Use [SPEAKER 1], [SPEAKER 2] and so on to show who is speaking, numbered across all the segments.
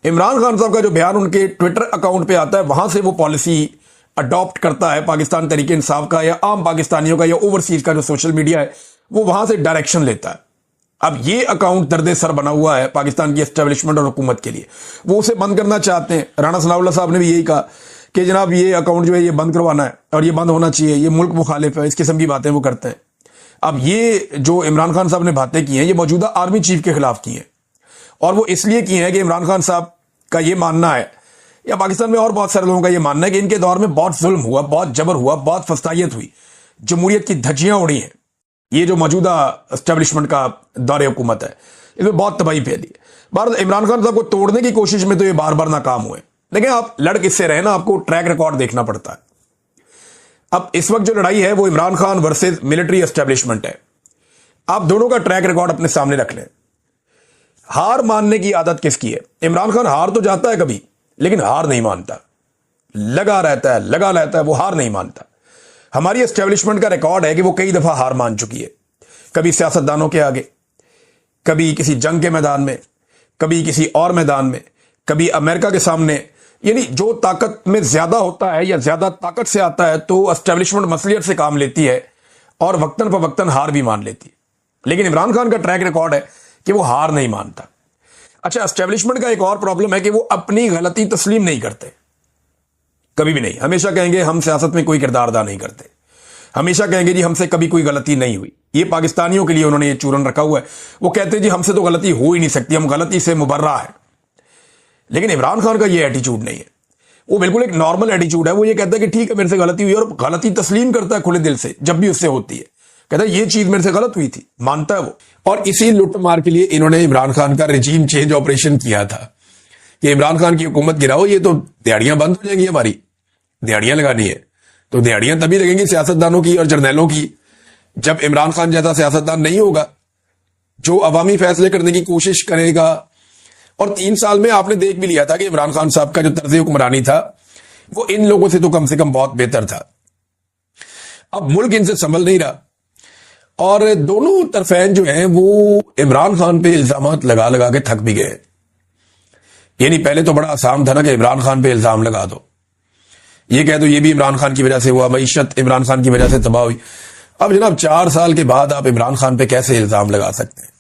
[SPEAKER 1] عمران خان صاحب کا جو بیان ان کے ٹویٹر اکاؤنٹ پہ آتا ہے وہاں سے وہ پالیسی اڈاپٹ کرتا ہے پاکستان تحریک انصاف کا یا عام پاکستانیوں کا یا اوورسیز کا جو سوشل میڈیا ہے وہ وہاں سے ڈائریکشن لیتا ہے. اب یہ اکاؤنٹ درد سر بنا ہوا ہے پاکستان کی اسٹیبلشمنٹ اور حکومت کے لیے. وہ اسے بند کرنا چاہتے ہیں. رانا ثناء اللہ صاحب نے بھی یہی کہا کہ جناب یہ اکاؤنٹ جو ہے یہ بند کروانا ہے اور یہ بند ہونا چاہیے, یہ ملک مخالف ہے, اس قسم کی باتیں وہ کرتے ہیں. اب یہ جو عمران خان صاحب نے باتیں کی ہیں یہ موجودہ آرمی چیف کے خلاف کی ہیں, اور وہ اس لیے کی ہیں کہ عمران خان صاحب کا یہ ماننا ہے یا پاکستان میں اور بہت سارے لوگوں کا یہ ماننا ہے کہ ان کے دور میں بہت ظلم ہوا, بہت جبر ہوا, بہت فسطائیت ہوئی, جمہوریت کی دھجیاں اڑی ہیں. یہ جو موجودہ اسٹیبلشمنٹ کا دور حکومت ہے اس میں بہت تباہی پھیلی ہے. بہرحال عمران خان صاحب کو توڑنے کی کوشش میں تو یہ بار بار ناکام ہوئے. لیکن آپ لڑ کس سے رہے نا, آپ کو ٹریک ریکارڈ دیکھنا پڑتا ہے. اب اس وقت جو لڑائی ہے وہ Imran Khan versus military establishment ہے. آپ دونوں کا ٹریک ریکارڈ اپنے سامنے رکھ لیں. ہار ماننے کی عادت کس کی ہے؟ عمران خان ہار تو جاتا ہے کبھی لیکن ہار نہیں مانتا, لگا رہتا ہے, وہ ہار نہیں مانتا. ہماری اسٹیبلشمنٹ کا ریکارڈ ہے کہ وہ کئی دفعہ ہار مان چکی ہے, کبھی سیاستدانوں کے آگے, کبھی کسی جنگ کے میدان میں, کبھی کسی اور میدان میں, کبھی امریکہ کے سامنے. یعنی جو طاقت میں زیادہ ہوتا ہے یا زیادہ طاقت سے آتا ہے تو اسٹیبلشمنٹ مصلیت سے کام لیتی ہے اور وقتاً فوقتاً ہار بھی مان لیتی ہے. لیکن عمران خان کا ٹریک ریکارڈ ہے کہ وہ ہار نہیں مانتا. اچھا, اسٹیبلشمنٹ کا ایک اور پرابلم ہے کہ وہ اپنی غلطی تسلیم نہیں کرتے, کبھی بھی نہیں. ہمیشہ کہیں گے ہم سیاست میں کوئی کردار ادا نہیں کرتے, ہمیشہ کہیں گے جی ہم سے کبھی کوئی غلطی نہیں ہوئی. یہ پاکستانیوں کے لیے انہوں نے یہ چورن رکھا ہوا ہے. وہ کہتے ہیں جی ہم سے تو غلطی ہو ہی نہیں سکتی, ہم غلطی سے مبرہ ہیں. لیکن عمران خان کا یہ ایٹیچیوڈ نہیں ہے, وہ بالکل ایک نارمل ایٹیچیوڈ ہے. وہ یہ کہتا ہے کہ ٹھیک ہے میرے سے غلطی ہوئی, اور غلطی تسلیم کرتا ہے کھلے دل سے جب بھی اس سے ہوتی ہے. کہتا ہے یہ چیز میرے سے غلط ہوئی تھی, مانتا ہے وہ. اور اسی لٹ مار کے لیے انہوں نے عمران خان کا رجیم چینج آپریشن کیا تھا کہ عمران خان کی حکومت گراؤ, یہ تو دیہڑیاں بند ہو جائیں گی, ہماری دیہڑیاں لگانی ہے. تو دیہڑیاں تبھی لگیں گی سیاستدانوں کی اور جرنیلوں کی جب عمران خان جیسا سیاستدان نہیں ہوگا جو عوامی فیصلے کرنے کی کوشش کرے گا. اور 3 سال میں آپ نے دیکھ بھی لیا تھا کہ عمران خان صاحب کا جو طرز حکمرانی تھا وہ ان لوگوں سے تو کم سے کم بہت بہتر تھا. اب ملک ان سے سنبھل نہیں رہا, اور دونوں طرفین جو ہیں وہ عمران خان پہ الزامات لگا لگا کے تھک بھی گئے. یعنی پہلے تو بڑا آسان تھا نا کہ عمران خان پہ الزام لگا دو, یہ کہہ دو یہ بھی عمران خان کی وجہ سے ہوا, معیشت عمران خان کی وجہ سے تباہ ہوئی. اب جناب 4 سال کے بعد آپ عمران خان پہ کیسے الزام لگا سکتے ہیں؟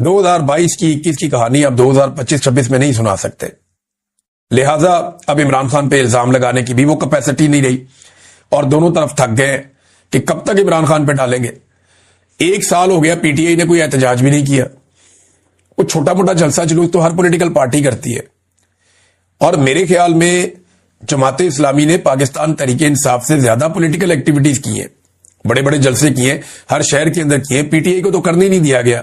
[SPEAKER 1] 2022 کی 21 کی کہانی آپ 2025-26 میں نہیں سنا سکتے. لہٰذا اب عمران خان پہ الزام لگانے کی بھی وہ کیپیسٹی نہیں رہی, اور دونوں طرف تھک گئے کہ کب تک عمران خان پہ ڈالیں گے. 1 سال ہو گیا پی ٹی آئی نے کوئی احتجاج بھی نہیں کیا. وہ چھوٹا موٹا جلسہ جلوس تو ہر پولیٹیکل پارٹی کرتی ہے, اور میرے خیال میں جماعت اسلامی نے پاکستان تحریک انصاف سے زیادہ پولیٹیکل ایکٹیویٹیز کی ہیں, بڑے بڑے جلسے کیے ہیں, ہر شہر کے اندر کیے. پی ٹی آئی کو تو کرنے نہیں دیا گیا.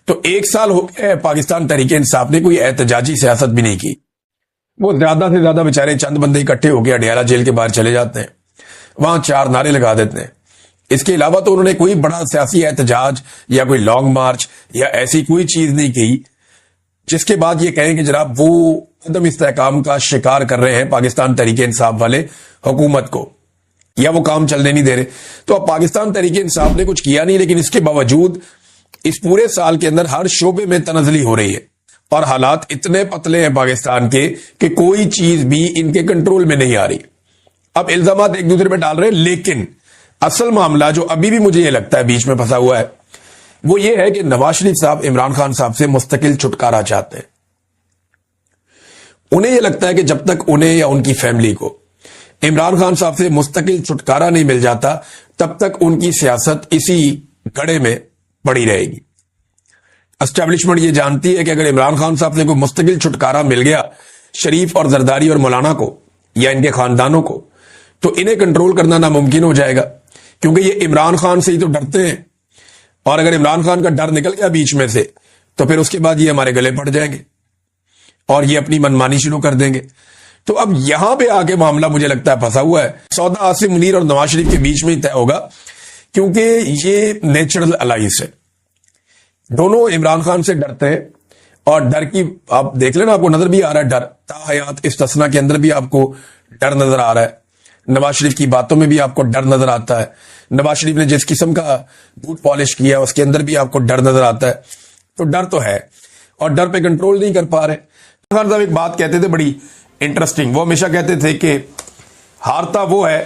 [SPEAKER 1] تو 1 سال ہو گیا پاکستان تحریک انصاف نے کوئی احتجاجی سیاست بھی نہیں کی. وہ زیادہ سے زیادہ بیچارے چند بندے اکٹھے ہو کے اڈیالہ جیل کے باہر چلے جاتے ہیں, وہاں 4 نعرے لگا دیتے ہیں. اس کے علاوہ تو انہوں نے کوئی بڑا سیاسی احتجاج یا کوئی لانگ مارچ یا ایسی کوئی چیز نہیں کی جس کے بعد یہ کہیں کہ جناب وہ عدم استحکام کا شکار کر رہے ہیں پاکستان تحریک انصاف والے حکومت کو, یا وہ کام چلنے نہیں دے رہے. تو اب پاکستان تحریک انصاف نے کچھ کیا نہیں, لیکن اس کے باوجود اس پورے سال کے اندر ہر شعبے میں تنزلی ہو رہی ہے, اور حالات اتنے پتلے ہیں پاکستان کے کہ کوئی چیز بھی ان کے کنٹرول میں نہیں آ رہی. اب الزامات ایک دوسرے پہ ڈال رہے ہیں, لیکن اصل معاملہ جو ابھی بھی مجھے یہ لگتا ہے بیچ میں پھنسا ہوا ہے وہ یہ ہے کہ نواز شریف صاحب عمران خان صاحب سے مستقل چھٹکارا چاہتے ہیں. انہیں یہ لگتا ہے کہ جب تک انہیں یا ان کی فیملی کو عمران خان صاحب سے مستقل چھٹکارا نہیں مل جاتا تب تک ان کی سیاست اسی گڑھے میں پڑی رہے گی. اسٹیبلشمنٹ یہ جانتی ہے کہ اگر عمران خان صاحب سے کوئی مستقل چھٹکارا مل گیا شریف اور زرداری اور مولانا کو یا ان کے خاندانوں کو, تو انہیں کنٹرول کرنا ناممکن ہو جائے گا, کیونکہ یہ عمران خان سے ہی تو ڈرتے ہیں. اور اگر عمران خان کا ڈر نکل گیا بیچ میں سے تو پھر اس کے بعد یہ ہمارے گلے پڑ جائیں گے اور یہ اپنی منمانی شروع کر دیں گے. تو اب یہاں پہ آ کے معاملہ مجھے لگتا ہے پھنسا ہوا ہے. سودا عاصم منیر اور نواز شریف کے بیچ میں ہی طے ہوگا, کیونکہ یہ نیچرل الائنس ہے. دونوں عمران خان سے ڈرتے ہیں, اور ڈر کی آپ دیکھ لینا, آپ کو نظر بھی آ رہا ہے ڈر. تا حیات استثنا کے اندر بھی آپ کو ڈر نظر آ رہا ہے, نواز شریف کی باتوں میں بھی آپ کو ڈر نظر آتا ہے, نواز شریف نے جس قسم کا بوٹ پالش کیا اس کے اندر بھی آپ کو ڈر نظر آتا ہے. تو ڈر تو ہے, اور ڈر پہ کنٹرول نہیں کر پا رہے. خان صاحب ایک بات کہتے تھے بڑی انٹرسٹنگ. وہ ہمیشہ کہتے تھے کہ ہارتا وہ ہے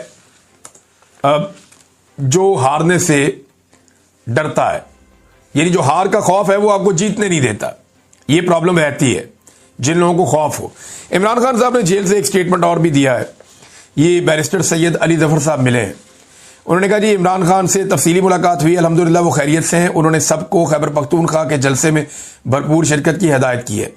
[SPEAKER 1] جو ہارنے سے ڈرتا ہے, یعنی جو ہار کا خوف ہے وہ آپ کو جیتنے نہیں دیتا. یہ پرابلم رہتی ہے جن لوگوں کو خوف ہو. عمران خان صاحب نے جیل سے ایک سٹیٹمنٹ اور بھی دیا ہے. یہ بیرسٹر سید علی ظفر صاحب ملے ہیں. انہوں نے کہا جی عمران خان سے تفصیلی ملاقات ہوئی, الحمدللہ وہ خیریت سے ہیں. انہوں نے سب کو خیبر پختونخوا کے جلسے میں بھرپور شرکت کی ہدایت کی ہے.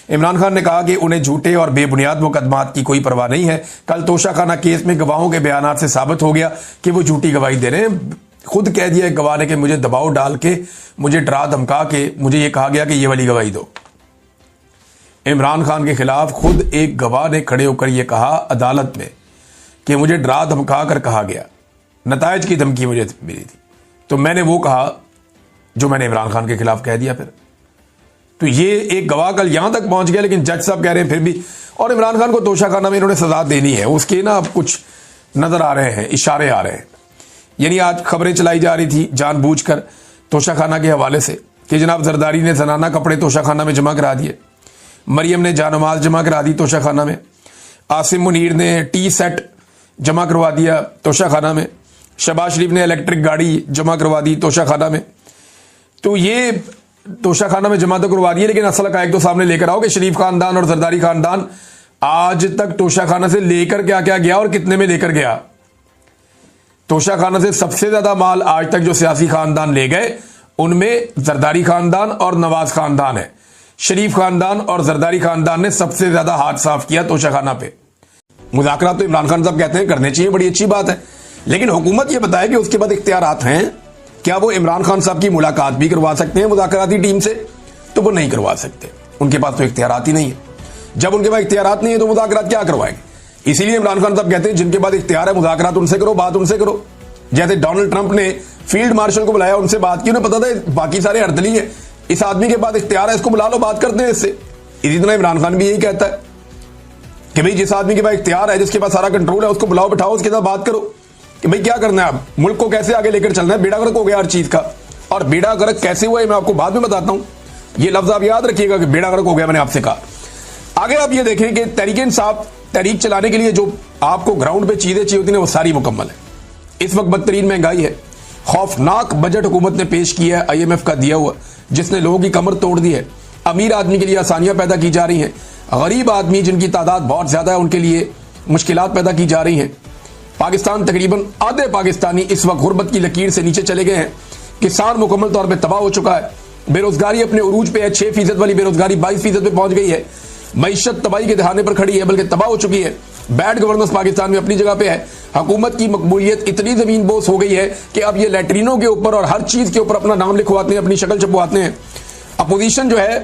[SPEAKER 1] عمران خان نے کہا کہ انہیں جھوٹے اور بے بنیاد مقدمات کی کوئی پرواہ نہیں ہے. کل توشہ خانہ کیس میں گواہوں کے بیانات سے ثابت ہو گیا کہ وہ جھوٹی گواہی دے رہے ہیں. خود کہہ دیا گواہ نے کہ مجھے دباؤ ڈال کے, مجھے ڈرا دھمکا کے مجھے یہ کہا گیا کہ یہ والی گواہی دو. عمران خان کے خلاف خود ایک گواہ نے کھڑے ہو کر یہ کہا عدالت میں کہ مجھے ڈرا دھمکا کر کہا گیا, نتائج کی دھمکی مجھے ملی تھی, تو میں نے وہ کہا جو میں نے عمران خان کے خلاف کہہ دیا. پھر تو یہ ایک گواہ کل یہاں تک پہنچ گیا, لیکن جج صاحب کہہ رہے ہیں پھر بھی, اور عمران خان کو توشہ خانہ میں انہوں نے سزا دینی ہے. اس کے نا اب کچھ نظر آ رہے ہیں, اشارے آ رہے ہیں. یعنی آج خبریں چلائی جا رہی تھی جان بوجھ کر توشہ خانہ کے حوالے سے کہ جناب زرداری نے زنانہ کپڑے توشہ خانہ میں جمع کرا دیے, مریم نے جانماز جمع کرا دی توشہ خانہ میں, عاصم منیر نے ٹی سیٹ جمع کروا دیا توشہ خانہ میں, شہباز شریف نے الیکٹرک گاڑی جمع کروا دی توشہ خانہ میں. تو یہ توشہ خانہ میں جمع تو کروا دیے, لیکن اصل حقائق تو سامنے لے کر آؤ کہ شریف خاندان اور زرداری خاندان آج تک توشہ خانہ سے لے کر کیا کیا گیا اور کتنے میں لے کر گیا. توشہ خانہ سے سب سے زیادہ مال آج تک جو سیاسی خاندان لے گئے ان میں زرداری خاندان اور نواز خاندان ہے. شریف خاندان اور زرداری خاندان نے سب سے زیادہ ہاتھ صاف کیا توشہ خانہ پہ. مذاکرات تو عمران خان صاحب کہتے ہیں کرنے چاہیے, بڑی اچھی بات ہے, لیکن حکومت یہ بتائے کہ اس کے بعد اختیارات ہیں. کیا وہ عمران خان صاحب کی ملاقات بھی کروا سکتے ہیں مذاکراتی ٹیم سے؟ تو وہ نہیں کروا سکتے, ان کے پاس تو اختیارات ہی نہیں ہے. جب ان کے پاس اختیارات نہیں ہے تو مذاکرات کیا کروائیں گے؟ اسی لیے عمران خان صاحب کہتے ہیں جن کے پاس اختیار ہے مذاکرات ان سے کرو, بات ان سے کرو. جیسے ڈونلڈ ٹرمپ نے فیلڈ مارشل کو بلایا, ان سے بات کی, انہیں پتا تھا باقی سارے اردلی ہیں, اس آدمی کے پاس اختیار ہے, اس کو بلا لو, بات کرتے ہیں اس سے. اسی طرح عمران خان بھی یہی کہتا ہے کہ بھئی جس آدمی کے پاس اختیار ہے, جس کے پاس سارا کنٹرول ہے, اس کو بلاؤ, بٹھاؤ, اس کے ساتھ بات کرو کہ بھئی کیا کرنا ہے, آپ ملک کو کیسے آگے لے کر چلنا ہے. بیڑا غرق ہو گیا ہر چیز کا, اور بیڑا غرق کیسے ہوا ہے میں آپ کو بعد میں بتاتا ہوں. یہ لفظ آپ یاد رکھیے گا کہ بیڑا غرق ہو گیا, میں نے آپ سے کہا. آگے آپ یہ دیکھیں کہ تحریک انصاف تحریک چلانے کے لیے جو آپ کو گراؤنڈ پہ چیزیں چاہیے ہوتی ہیں وہ ساری مکمل ہے. اس وقت بدترین مہنگائی ہے, خوفناک بجٹ حکومت نے پیش کیا ہے IMF کا دیا ہوا, جس نے لوگوں کی کمر توڑ دی ہے. امیر آدمی کے لیے آسانیاں پیدا کی جا رہی ہیں, غریب آدمی جن کی تعداد بہت زیادہ ہے ان کے لیے مشکلات پیدا کی جا رہی ہیں. پاکستان تقریباً آدھے پاکستانی اس وقت غربت کی لکیر سے نیچے چلے گئے ہیں. کسان مکمل طور پہ تباہ ہو چکا ہے. بے روزگاری اپنے عروج پہ ہے, 6% والی بے روزگاری 22% پہ پہنچ گئی ہے. معیشت تباہی کے دہانے پر کھڑی ہے, بلکہ تباہ ہو چکی ہے. بیڈ گورننس پاکستان میں اپنی جگہ پہ ہے. حکومت کی مقبولیت اتنی زمین بوس ہو گئی ہے کہ اب یہ لیٹرینوں کے اوپر اور ہر چیز کے اوپر اپنا نام لکھواتے ہیں, اپنی شکل چھپواتے ہیں. اپوزیشن جو ہے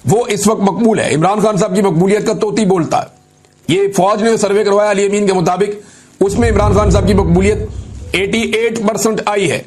[SPEAKER 1] وہ اس وقت مقبول ہے. عمران خان صاحب کی مقبولیت کا طوطی بولتا ہے. یہ فوج نے سروے کروایا علی امین کے مطابق, اس میں عمران خان صاحب کی مقبولیت 88% آئی ہے.